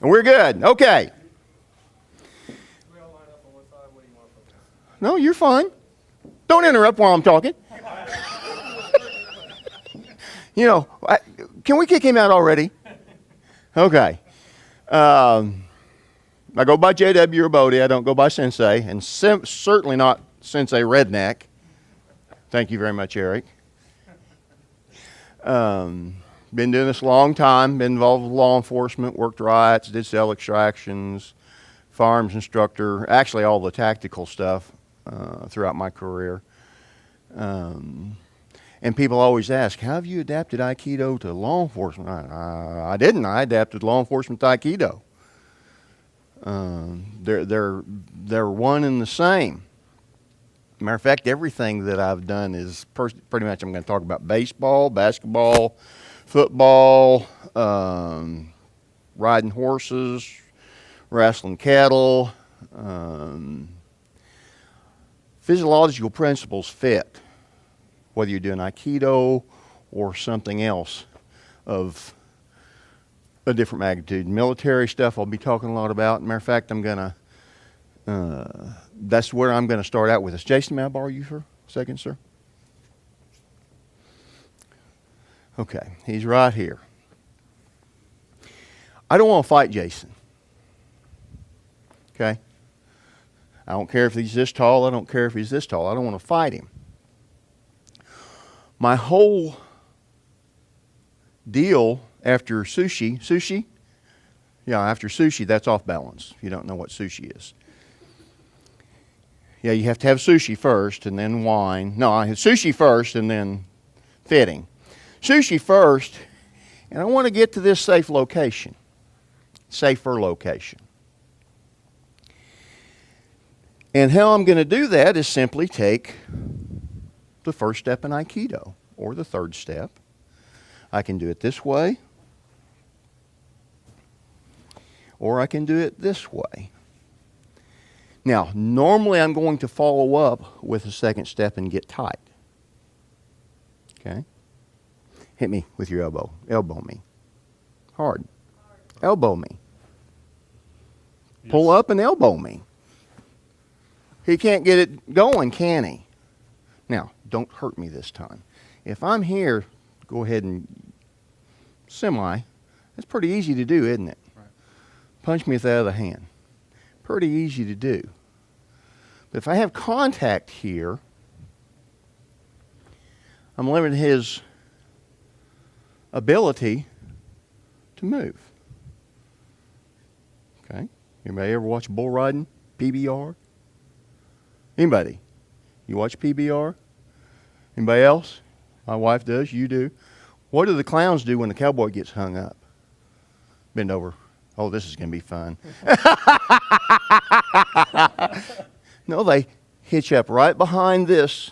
We're good. Okay. No, you're fine. Don't interrupt while I'm talking. Can we kick him out already? Okay. I go by JW or Bode. I don't go by Sensei, and certainly not Sensei Redneck. Thank you very much, Eric. Been doing this a long time. Been involved with law enforcement, worked riots, did cell extractions, firearms instructor, actually all the tactical stuff throughout my career. And people always ask, how have you adapted Aikido to law enforcement? I didn't. I adapted law enforcement to Aikido. They're one and the same. Matter of fact, everything that I've done is pretty much, I'm going to talk about baseball, basketball, football, riding horses, wrestling cattle. Physiological principles fit, whether you're doing Aikido or something else of a different magnitude. Military stuff I'll be talking a lot about. Matter of fact, that's where I'm going to start out with this. Jason, may I borrow you for a second, sir? Okay, he's right here. I don't want to fight Jason. Okay? I don't care if he's this tall. I don't care if he's this tall. I don't want to fight him. My whole deal after sushi? Yeah, after sushi, that's off balance. You don't know what sushi is. Yeah, you have to have sushi first and then wine. No, I have sushi first and then fitting. Sushi first, and I want to get to this safer location. And how I'm going to do that is simply take the first step in Aikido, or the third step. I can do it this way, or I can do it this way. Now, normally I'm going to follow up with the second step and get tight. Okay? Hit me with your elbow. Elbow me. Hard. Elbow me. Pull up and elbow me. He can't get it going, can he? Now, don't hurt me this time. If I'm here, go ahead and That's pretty easy to do, isn't it? Right. Punch me with the other hand. Pretty easy to do. But if I have contact here, I'm limiting his ability to move. Okay? Anybody ever watch bull riding? PBR? Anybody? You watch PBR? Anybody else? My wife does. You do. What do the clowns do when the cowboy gets hung up? Bend over. Oh, this is going to be fun. No, they hitch up right behind this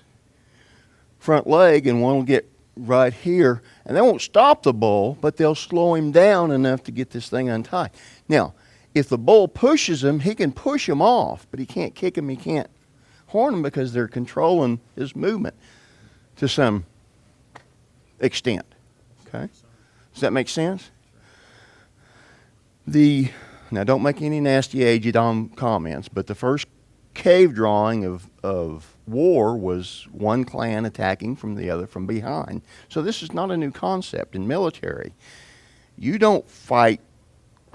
front leg, and one will get right here. And they won't stop the bull, but they'll slow him down enough to get this thing untied. Now, if the bull pushes him, he can push him off, but he can't kick him, he can't horn him, because they're controlling his movement to some extent. Okay? Does that make sense? Now, don't make any nasty aged on comments, but the first cave drawing of war was one clan attacking from the other from behind. So this is not a new concept in military. You don't fight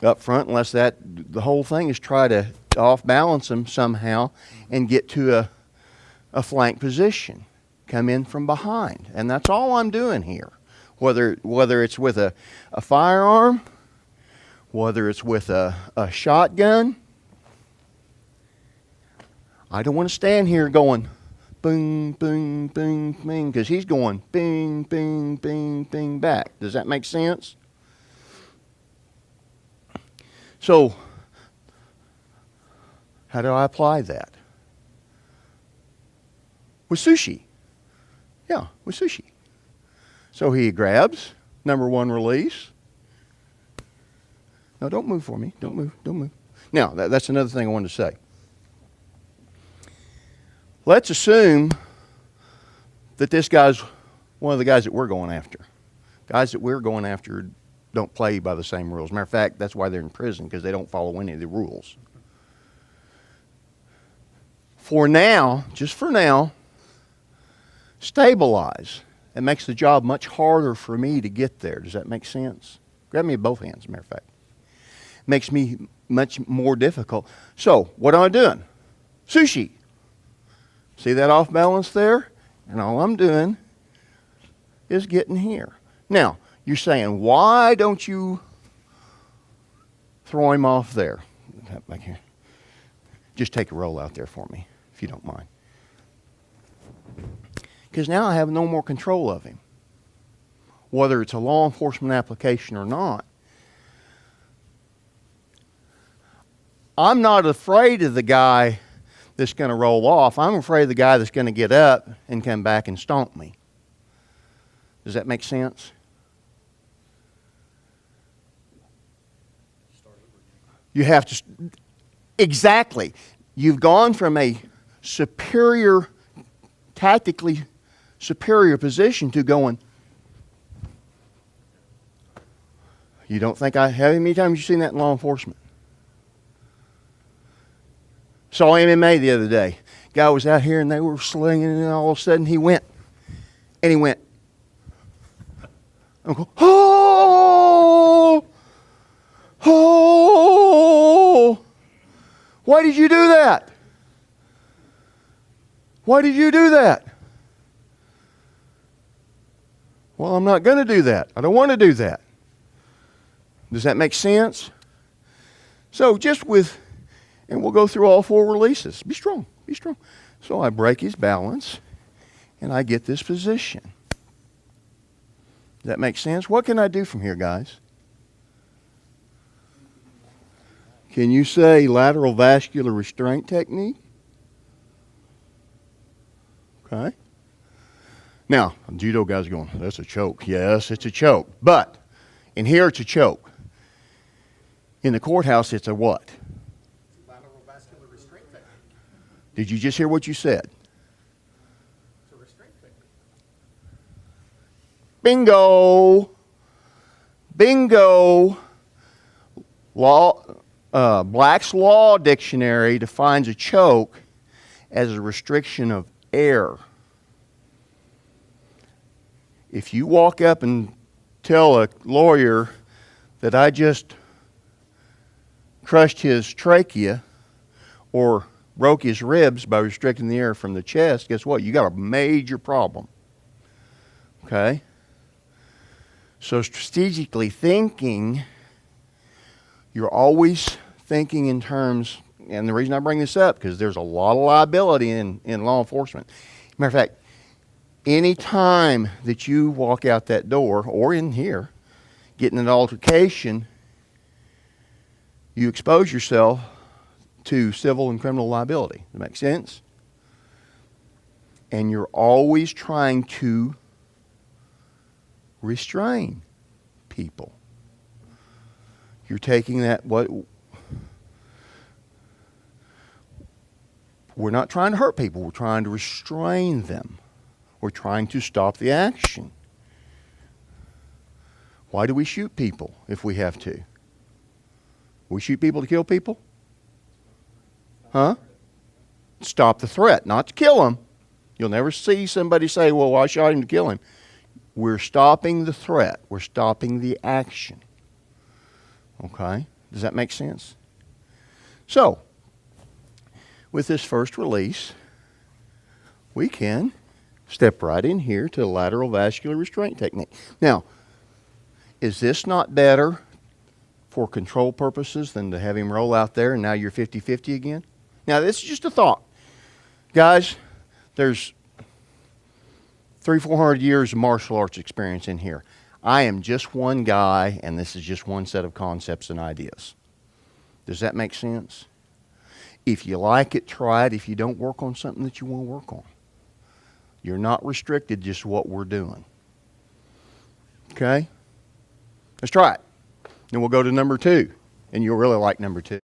up front unless the whole thing is try to off balance them somehow and get to a flank position. Come in from behind. And that's all I'm doing here. Whether it's with a firearm, whether it's with a shotgun. I don't want to stand here going bing, bing, bing, bing, because he's going bing, bing, bing, bing back. Does that make sense? So, how do I apply that? With sushi. Yeah, with sushi. So he grabs, number one release. No, don't move for me. Don't move. Now, that's another thing I wanted to say. Let's assume that this guy's one of the guys that we're going after. Guys that we're going after don't play by the same rules. Matter of fact, that's why they're in prison, because they don't follow any of the rules. For now, just for now, stabilize. It makes the job much harder for me to get there. Does that make sense? Grab me with both hands, as a matter of fact. It makes me much more difficult. So, what am I doing? Sushi. See that off balance there? And all I'm doing is getting here. Now, you're saying, why don't you throw him off there? Back here. Just take a roll out there for me, if you don't mind. Because now I have no more control of him. Whether it's a law enforcement application or not. I'm not afraid of the guy that's going to roll off. I'm afraid of the guy that's going to get up and come back and stomp me. Does that make sense? You have to... Exactly. You've gone from a superior, tactically superior position to going... You don't think how many times you seen that in law enforcement? Saw MMA the other day. Guy was out here and they were slinging, and all of a sudden he went. And he went. I'm going, oh! Oh! Why did you do that? Why did you do that? Well, I'm not going to do that. I don't want to do that. Does that make sense? So just with... And we'll go through all 4 releases. Be strong. Be strong. So I break his balance, and I get this position. Does that make sense? What can I do from here, guys? Can you say lateral vascular restraint technique? Okay. Now, judo guys going, that's a choke. Yes, it's a choke. But in here, it's a choke. In the courthouse, it's a what? Did you just hear what you said? It's a restraint technique. Bingo. Bingo. Black's Law Dictionary defines a choke as a restriction of air. If you walk up and tell a lawyer that I just crushed his trachea or broke his ribs by restricting the air from the chest, guess what? You got a major problem. Okay? So strategically thinking, you're always thinking in terms, and the reason I bring this up, because there's a lot of liability in law enforcement. Matter of fact, any time that you walk out that door, or in here, get in an altercation, you expose yourself to civil and criminal liability. Does that make sense? And you're always trying to restrain people. You're taking that, we're not trying to hurt people. We're trying to restrain them. We're trying to stop the action. Why do we shoot people if we have to? We shoot people to kill people? Huh? Stop the threat, not to kill him. You'll never see somebody say, well, I shot him to kill him. We're stopping the threat. We're stopping the action. Okay? Does that make sense? So, with this first release, we can step right in here to the lateral vascular restraint technique. Now, is this not better for control purposes than to have him roll out there and now you're 50-50 again? Now, this is just a thought. Guys, there's 300-400 years of martial arts experience in here. I am just one guy, and this is just one set of concepts and ideas. Does that make sense? If you like it, try it. If you don't, work on something that you want to work on. You're not restricted just to what we're doing. Okay? Let's try it. Then we'll go to number 2, and you'll really like number 2.